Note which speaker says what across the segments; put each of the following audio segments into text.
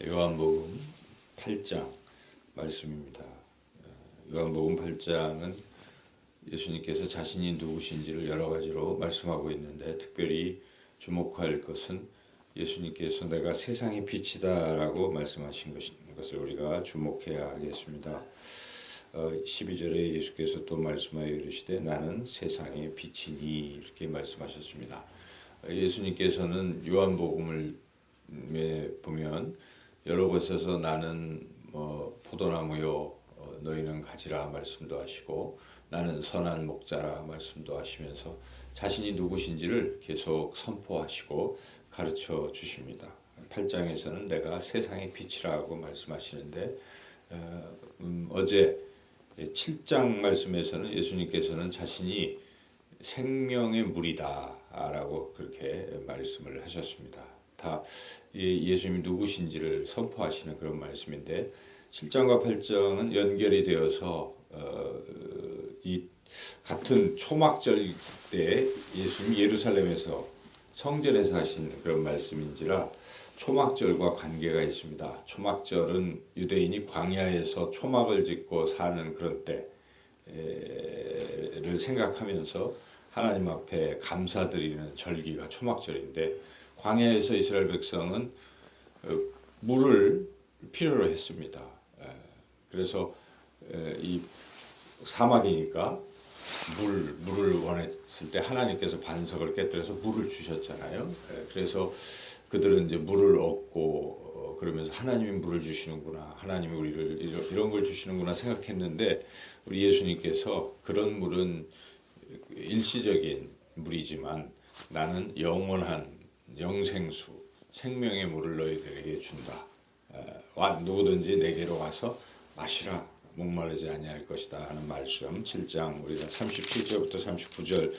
Speaker 1: 요한복음 8장 말씀입니다. 요한복음 8장은 예수님께서 자신이 누구신지를 여러 가지로 말씀하고 있는데, 특별히 주목할 것은 예수님께서 내가 세상의 빛이다 라고 말씀하신 것을 우리가 주목해야 하겠습니다. 12절에 예수께서 또 말씀하여 이르시되 나는 세상의 빛이니 이렇게 말씀하셨습니다. 예수님께서는 요한복음을 보면 여러 곳에서 나는 포도나무요 너희는 가지라 말씀도 하시고 나는 선한 목자라 말씀도 하시면서 자신이 누구신지를 계속 선포하시고 가르쳐 주십니다. 8장에서는 내가 세상의 빛이라고 말씀하시는데, 어제 7장 말씀에서는 예수님께서는 자신이 생명의 물이다 라고 그렇게 말씀을 하셨습니다. 다 예수님이 누구신지를 선포하시는 그런 말씀인데, 7장과 8장은 연결이 되어서 이 같은 초막절 때 예수님이 예루살렘에서 성전에서 하신 그런 말씀인지라 초막절과 관계가 있습니다. 초막절은 유대인이 광야에서 초막을 짓고 사는 그런 때를 생각하면서 하나님 앞에 감사드리는 절기가 초막절인데, 광야에서 이스라엘 백성은 물을 필요로 했습니다. 그래서 이 사막이니까 물을 원했을 때 하나님께서 반석을 깨뜨려서 물을 주셨잖아요. 그래서 그들은 이제 물을 얻고 그러면서 하나님이 물을 주시는구나, 하나님이 우리를 이런 걸 주시는구나 생각했는데, 우리 예수님께서 그런 물은 일시적인 물이지만 나는 영원한 영생수, 생명의 물을 너희들에게 준다. 누구든지 내게로 와서 마시라, 목마르지 아니할 것이다 하는 말씀, 7장 우리가 37절부터 39절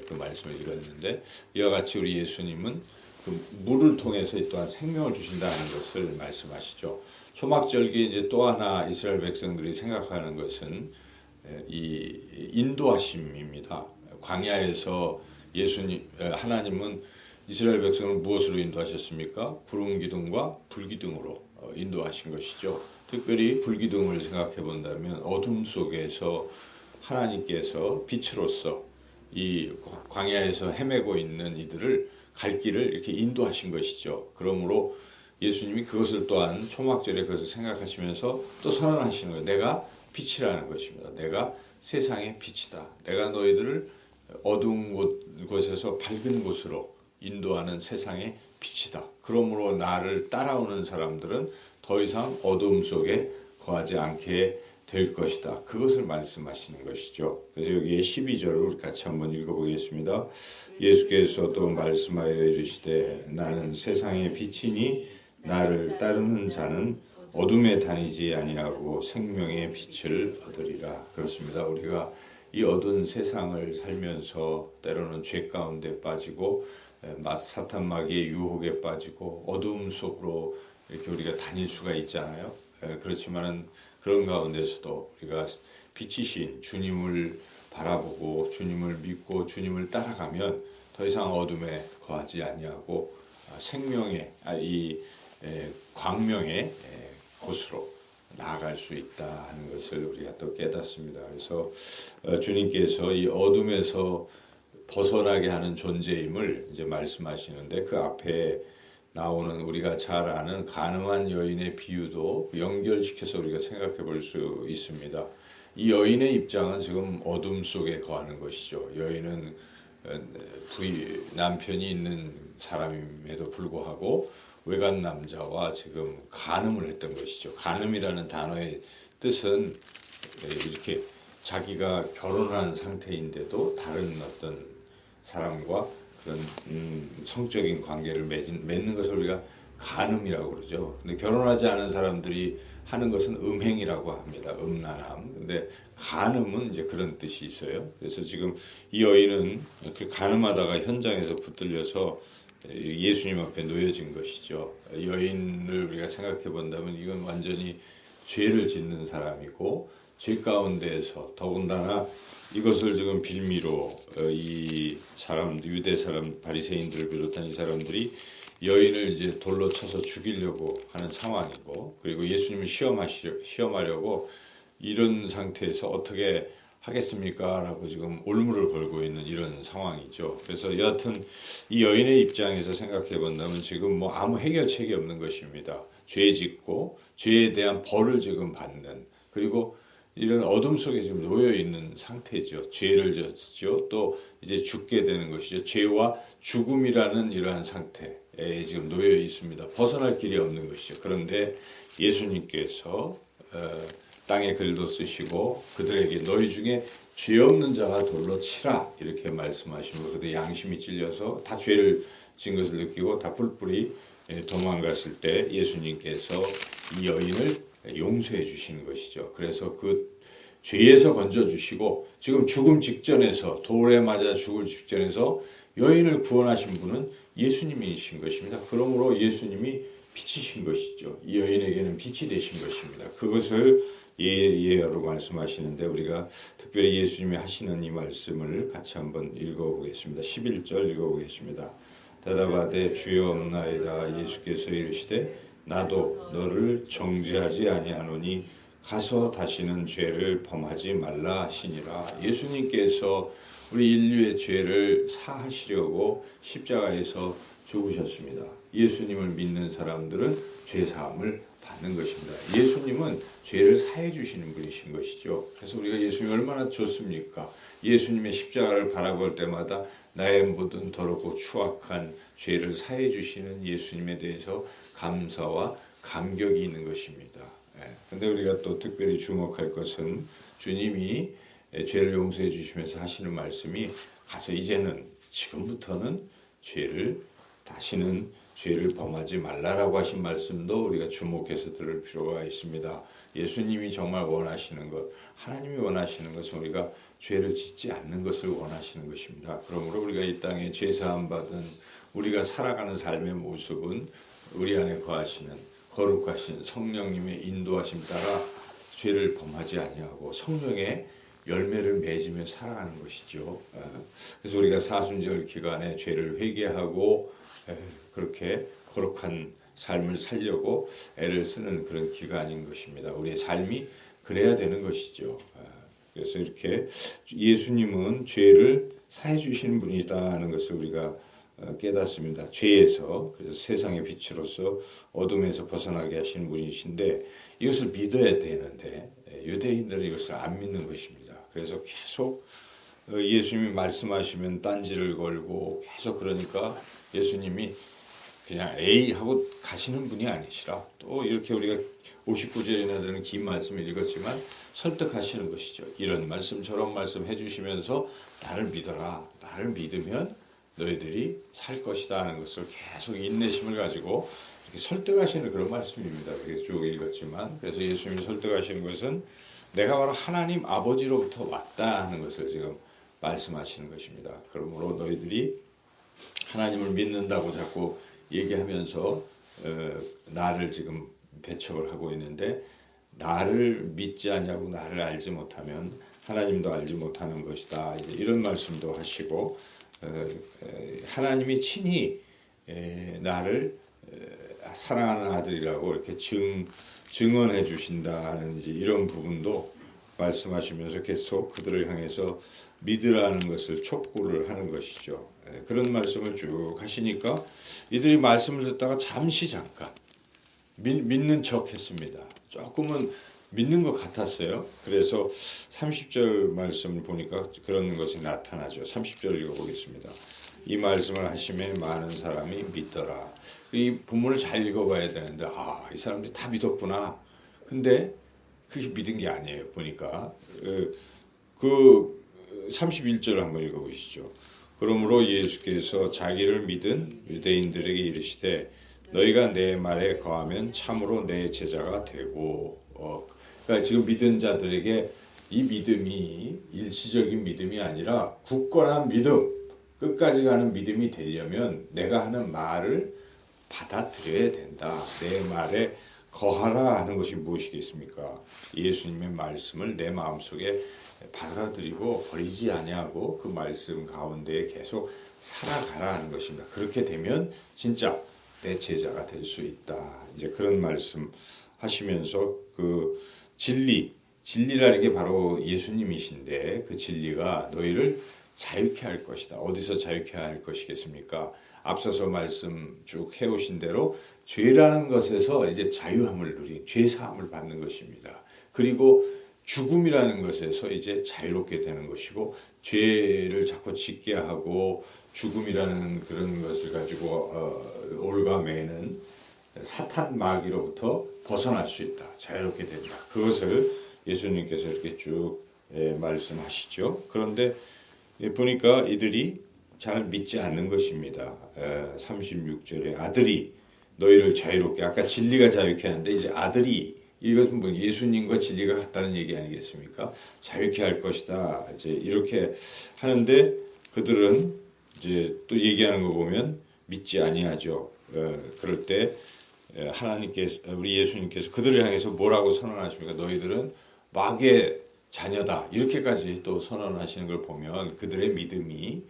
Speaker 1: 그 말씀을 읽었는데, 이와 같이 우리 예수님은 그 물을 통해서 또한 생명을 주신다는 것을 말씀하시죠. 초막절기 이제 또 하나 이스라엘 백성들이 생각하는 것은 이 인도하심입니다. 광야에서 하나님은 이스라엘 백성을 무엇으로 인도하셨습니까? 구름 기둥과 불 기둥으로 인도하신 것이죠. 특별히 불 기둥을 생각해 본다면 어둠 속에서 하나님께서 빛으로서 이 광야에서 헤매고 있는 이들을 갈 길을 이렇게 인도하신 것이죠. 그러므로 예수님이 그것을 또한 초막절에 그것을 생각하시면서 또 선언하시는 거예요. 내가 빛이라는 것입니다. 내가 세상의 빛이다. 내가 너희들을 어두운 곳에서 밝은 곳으로 인도하는 세상의 빛이다. 그러므로 나를 따라오는 사람들은 더 이상 어둠 속에 거하지 않게 될 것이다. 그것을 말씀하시는 것이죠. 그래서 여기에 12절을 우리 같이 한번 읽어보겠습니다. 예수께서 또 말씀하여 이르시되 나는 세상의 빛이니 나를 따르는 자는 어둠에 다니지 아니하고 생명의 빛을 얻으리라. 그렇습니다. 우리가 이 어두운 세상을 살면서 때로는 죄 가운데 빠지고 사탄 마귀의 유혹에 빠지고 어두움 속으로 이렇게 우리가 다닐 수가 있잖아요. 그렇지만은 그런 가운데서도 우리가 빛이신 주님을 바라보고 주님을 믿고 주님을 따라가면 더 이상 어둠에 거하지 아니하고 생명의 이 광명의 곳으로 나아갈 수 있다 하는 것을 우리가 또 깨닫습니다. 그래서 주님께서 이 어둠에서 벗어나게 하는 존재임을 이제 말씀하시는데, 그 앞에 나오는 우리가 잘 아는 가늠한 여인의 비유도 연결시켜서 우리가 생각해 볼 수 있습니다. 이 여인의 입장은 지금 어둠 속에 거하는 것이죠. 여인은 남편이 있는 사람임에도 불구하고 외간 남자와 지금 간음을 했던 것이죠. 간음이라는 단어의 뜻은 이렇게 자기가 결혼한 상태인데도 다른 어떤 사람과 그런 성적인 관계를 맺는 것을 우리가 간음이라고 그러죠. 근데 결혼하지 않은 사람들이 하는 것은 음행이라고 합니다. 음란함. 근데 간음은 이제 그런 뜻이 있어요. 그래서 지금 이 여인은 간음하다가 현장에서 붙들려서 예수님 앞에 놓여진 것이죠. 여인을 우리가 생각해 본다면 이건 완전히 죄를 짓는 사람이고, 죄 가운데에서 더군다나 이것을 지금 빌미로 이 사람들, 유대 사람 바리새인들을 비롯한 이 사람들이 여인을 이제 돌로 쳐서 죽이려고 하는 상황이고, 그리고 예수님을 시험하려고 이런 상태에서 어떻게 하겠습니까? 라고 지금 올무를 걸고 있는 이런 상황이죠. 그래서 여하튼 이 여인의 입장에서 생각해 본다면 지금 뭐 아무 해결책이 없는 것입니다. 죄 짓고 죄에 대한 벌을 지금 받는, 그리고 이런 어둠 속에 지금 놓여 있는 상태죠. 죄를 졌죠. 또 이제 죽게 되는 것이죠. 죄와 죽음이라는 이러한 상태에 지금 놓여 있습니다. 벗어날 길이 없는 것이죠. 그런데 예수님께서 땅에 글도 쓰시고 그들에게 너희 중에 죄 없는 자가 돌로 치라 이렇게 말씀하시고, 그들 양심이 찔려서 다 죄를 진 것을 느끼고 다 뿔뿔이 도망갔을 때 예수님께서 이 여인을 용서해 주시는 것이죠. 그래서 그 죄에서 건져 주시고 지금 죽음 직전에서, 돌에 맞아 죽을 직전에서 여인을 구원하신 분은 예수님이신 것입니다. 그러므로 예수님이 빛이신 것이죠. 이 여인에게는 빛이 되신 것입니다. 그것을 예로 말씀하시는데 우리가 특별히 예수님이 하시는 이 말씀을 같이 한번 읽어보겠습니다. 11절 읽어보겠습니다. 대답하되 주여 없나이다. 예수께서 이르시되 나도 너를 정죄하지 아니하노니 가서 다시는 죄를 범하지 말라 하시니라. 예수님께서 우리 인류의 죄를 사하시려고 십자가에서 죽으셨습니다. 예수님을 믿는 사람들은 죄 사함을 받는 것입니다. 예수님은 죄를 사해 주시는 분이신 것이죠. 그래서 우리가 예수님이 얼마나 좋습니까? 예수님의 십자가를 바라볼 때마다 나의 모든 더럽고 추악한 죄를 사해 주시는 예수님에 대해서 감사와 감격이 있는 것입니다. 그런데 우리가 또 특별히 주목할 것은 주님이 죄를 용서해 주시면서 하시는 말씀이 가서 이제는 지금부터는 다시는 죄를 범하지 말라라고 하신 말씀도 우리가 주목해서 들을 필요가 있습니다. 예수님이 정말 원하시는 것, 하나님이 원하시는 것은 우리가 죄를 짓지 않는 것을 원하시는 것입니다. 그러므로 우리가 이 땅에 죄 사함 받은 우리가 살아가는 삶의 모습은 우리 안에 거하시는 거룩하신 성령님의 인도하심 따라 죄를 범하지 아니하고 성령의 열매를 맺으며 살아가는 것이죠. 그래서 우리가 사순절 기간에 죄를 회개하고 그렇게 거룩한 삶을 살려고 애를 쓰는 그런 기간인 것입니다. 우리의 삶이 그래야 되는 것이죠. 그래서 이렇게 예수님은 죄를 사해 주시는 분이다는 것을 우리가 깨닫습니다. 죄에서, 그래서 세상의 빛으로서 어둠에서 벗어나게 하시는 분이신데 이것을 믿어야 되는데 유대인들은 이것을 안 믿는 것입니다. 그래서 계속 예수님이 말씀하시면 딴지를 걸고 계속, 그러니까 예수님이 그냥 에이 하고 가시는 분이 아니시라, 또 이렇게 우리가 59절이나 되는 긴 말씀을 읽었지만 설득하시는 것이죠. 이런 말씀 저런 말씀 해주시면서 나를 믿어라, 나를 믿으면 너희들이 살 것이다 하는 것을 계속 인내심을 가지고 이렇게 설득하시는 그런 말씀입니다. 그래서 쭉 읽었지만, 그래서 예수님이 설득하시는 것은 내가 바로 하나님 아버지로부터 왔다 하는 것을 지금 말씀하시는 것입니다. 그러므로 너희들이 하나님을 믿는다고 자꾸 얘기하면서 나를 지금 배척을 하고 있는데, 나를 믿지 않냐고 나를 알지 못하면 하나님도 알지 못하는 것이다. 이런 말씀도 하시고, 하나님이 친히 나를 사랑하는 아들이라고 이렇게 증언해 주신다는 이런 부분도 말씀하시면서 계속 그들을 향해서 믿으라는 것을 촉구를 하는 것이죠. 그런 말씀을 쭉 하시니까 이들이 말씀을 듣다가 잠깐 믿는 척 했습니다. 조금은 믿는 것 같았어요. 그래서 30절 말씀을 보니까 그런 것이 나타나죠. 30절 읽어보겠습니다. 이 말씀을 하심에 많은 사람이 믿더라. 이 본문을 잘 읽어봐야 되는데 이 사람들이 다 믿었구나. 근데 그게 믿은 게 아니에요. 보니까 그 31절을 한번 읽어보시죠. 그러므로 예수께서 자기를 믿은 유대인들에게 이르시되 너희가 내 말에 거하면 참으로 내 제자가 되고, 그러니까 지금 믿은 자들에게 이 믿음이 일시적인 믿음이 아니라 굳건한 믿음, 끝까지 가는 믿음이 되려면 내가 하는 말을 받아들여야 된다. 내 말에 거하라 하는 것이 무엇이겠습니까? 예수님의 말씀을 내 마음속에 받아들이고 버리지 아니하고 그 말씀 가운데 계속 살아가라 하는 것입니다. 그렇게 되면 진짜 내 제자가 될 수 있다. 이제 그런 말씀 하시면서 그 진리라는 게 바로 예수님이신데 그 진리가 너희를 자유케 할 것이다. 어디서 자유케 할 것이겠습니까? 앞서서 말씀 쭉 해오신 대로 죄라는 것에서 이제 자유함을 누린 죄 사함을 받는 것입니다. 그리고 죽음이라는 것에서 이제 자유롭게 되는 것이고 죄를 자꾸 짓게 하고 죽음이라는 그런 것을 가지고 올가매는 사탄 마귀로부터 벗어날 수 있다. 자유롭게 된다. 그것을 예수님께서 이렇게 쭉 말씀하시죠. 그런데 보니까 이들이 잘 믿지 않는 것입니다. 36절에 아들이 너희를 자유롭게 아까 진리가 자유케 하는데 이제 아들이 이것은 뭐 예수님과 진리가 같다는 얘기 아니겠습니까? 자유케 할 것이다. 이제 이렇게 하는데 그들은 이제 또 얘기하는 거 보면 믿지 아니하죠. 그럴 때 하나님께서 우리 예수님께서 그들을 향해서 뭐라고 선언하십니까? 너희들은 마귀의 자녀다. 이렇게까지 또 선언하시는 걸 보면 그들의 믿음이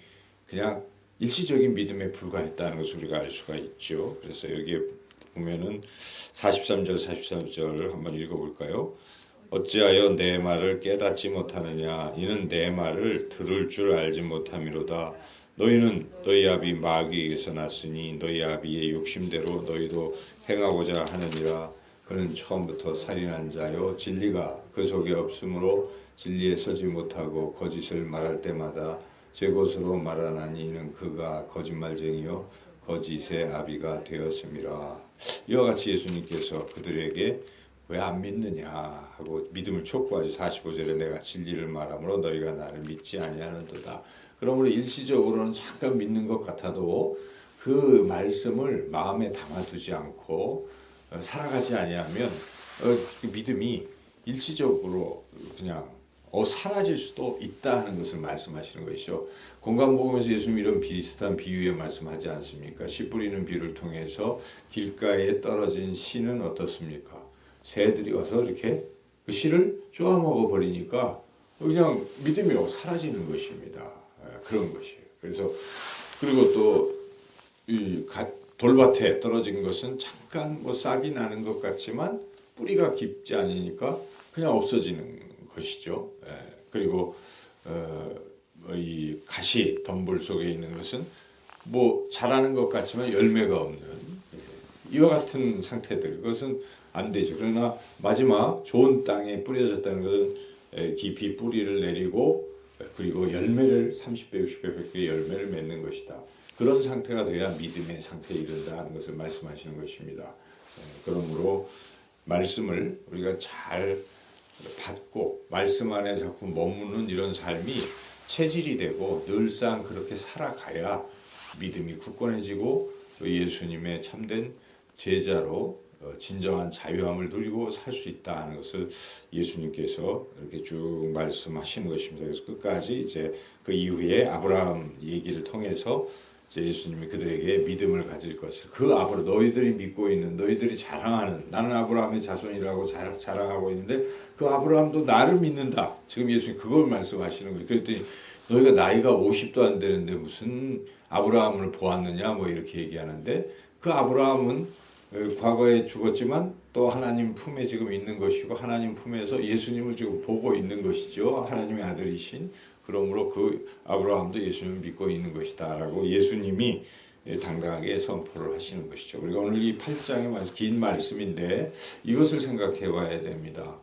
Speaker 1: 그냥 일시적인 믿음에 불과했다는 것을 우리가 알 수가 있죠. 그래서 여기에 보면은 43절, 44절 한번 읽어볼까요? 어찌하여 내 말을 깨닫지 못하느냐? 이는 내 말을 들을 줄 알지 못함이로다. 너희는 너희 아비 마귀에게서 났으니 너희 아비의 욕심대로 너희도 행하고자 하느니라. 그는 처음부터 살인한 자요 진리가 그 속에 없으므로 진리에 서지 못하고 거짓을 말할 때마다 제 것으로 말하나니 이는 그가 거짓말쟁이요 거짓의 아비가 되었음이라. 이와 같이 예수님께서 그들에게 왜 안 믿느냐 하고 믿음을 촉구하지. 45절에 내가 진리를 말하므로 너희가 나를 믿지 아니하는도다. 그러므로 일시적으로는 잠깐 믿는 것 같아도 그 말씀을 마음에 담아두지 않고 살아가지 아니하면 그 믿음이 일시적으로 그냥 사라질 수도 있다 하는 것을 말씀하시는 것이죠. 공간복음에서 예수님 이런 비슷한 비유의 말씀하지 않습니까? 씨 뿌리는 비유를 통해서 길가에 떨어진 씨는 어떻습니까? 새들이 와서 이렇게 그 씨를 쪼아먹어 버리니까 그냥 믿음이 사라지는 것입니다. 그런 것이에요. 그래서 그리고 또 이 돌밭에 떨어진 것은 잠깐 뭐 싹이 나는 것 같지만 뿌리가 깊지 않으니까 그냥 없어지는 것이죠. 그리고 이 가시 덤불 속에 있는 것은 뭐 자라는 것 같지만 열매가 없는 이와 같은 상태들, 그것은 안 되죠. 그러나 마지막 좋은 땅에 뿌려졌다는 것은 깊이 뿌리를 내리고 그리고 열매를 30배, 60배, 100배 열매를 맺는 것이다. 그런 상태가 돼야 믿음의 상태에 이른다 하는 것을 말씀하시는 것입니다. 그러므로 말씀을 우리가 잘 받고 말씀 안에 자꾸 머무는 이런 삶이 체질이 되고 늘상 그렇게 살아가야 믿음이 굳건해지고 또 예수님의 참된 제자로 진정한 자유함을 누리고 살 수 있다 하는 것을 예수님께서 이렇게 쭉 말씀하시는 것입니다. 그래서 끝까지 이제 그 이후에 아브라함 얘기를 통해서 이제 예수님이 그들에게 믿음을 가질 것을 그 아브라함 너희들이 믿고 있는 너희들이 자랑하는 나는 아브라함의 자손이라고 자랑하고 있는데 그 아브라함도 나를 믿는다. 지금 예수님 그걸 말씀하시는 거예요. 그랬더니 너희가 나이가 50도 안 되는데 무슨 아브라함을 보았느냐 뭐 이렇게 얘기하는데 그 아브라함은 과거에 죽었지만 또 하나님 품에 지금 있는 것이고 하나님 품에서 예수님을 지금 보고 있는 것이죠. 하나님의 아들이신. 그러므로 그 아브라함도 예수님을 믿고 있는 것이다 라고 예수님이 당당하게 선포를 하시는 것이죠. 우리가 오늘 이 8장의 긴 말씀인데 이것을 생각해 봐야 됩니다.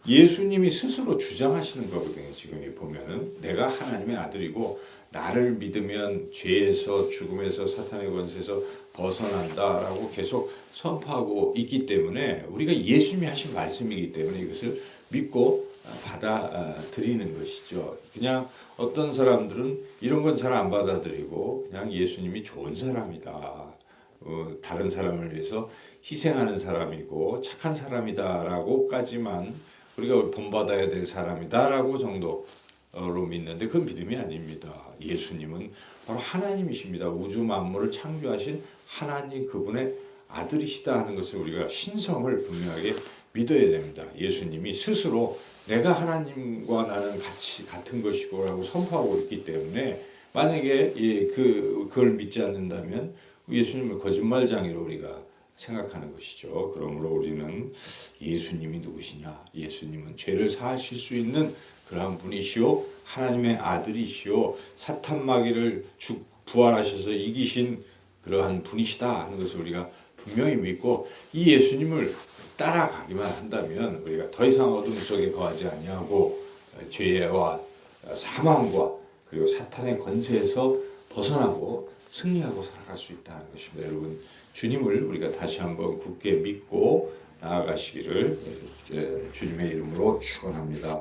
Speaker 1: 예수님이 스스로 주장하시는 거거든요. 지금 보면은 내가 하나님의 아들이고 나를 믿으면 죄에서 죽음에서 사탄의 권세에서 벗어난다라고 계속 선포하고 있기 때문에 우리가 예수님이 하신 말씀이기 때문에 이것을 믿고 받아들이는 것이죠. 그냥 어떤 사람들은 이런 건 잘 안 받아들이고 그냥 예수님이 좋은 사람이다. 다른 사람을 위해서 희생하는 사람이고 착한 사람이다라고까지만 우리가 본받아야 될 사람이다라고 정도로 믿는데 그건 믿음이 아닙니다. 예수님은 바로 하나님이십니다. 우주 만물을 창조하신 하나님 그분의 아들이시다 하는 것을 우리가 신성을 분명하게 믿어야 됩니다. 예수님이 스스로 내가 하나님과 나는 같은 것이고 라고 선포하고 있기 때문에 만약에 그걸 믿지 않는다면 예수님을 거짓말장애로 우리가 생각하는 것이죠. 그러므로 우리는 예수님이 누구시냐? 예수님은 죄를 사하실 수 있는 그러한 분이시오, 하나님의 아들이시오, 사탄 마귀를 부활하셔서 이기신 그러한 분이시다 하는 것을 우리가 분명히 믿고 이 예수님을 따라가기만 한다면 우리가 더 이상 어둠 속에 거하지 아니하고 죄와 사망과 그리고 사탄의 권세에서 벗어나고 승리하고 살아갈 수 있다는 것입니다. 여러분, 주님을 우리가 다시 한번 굳게 믿고 나아가시기를 주님의 이름으로 축원합니다.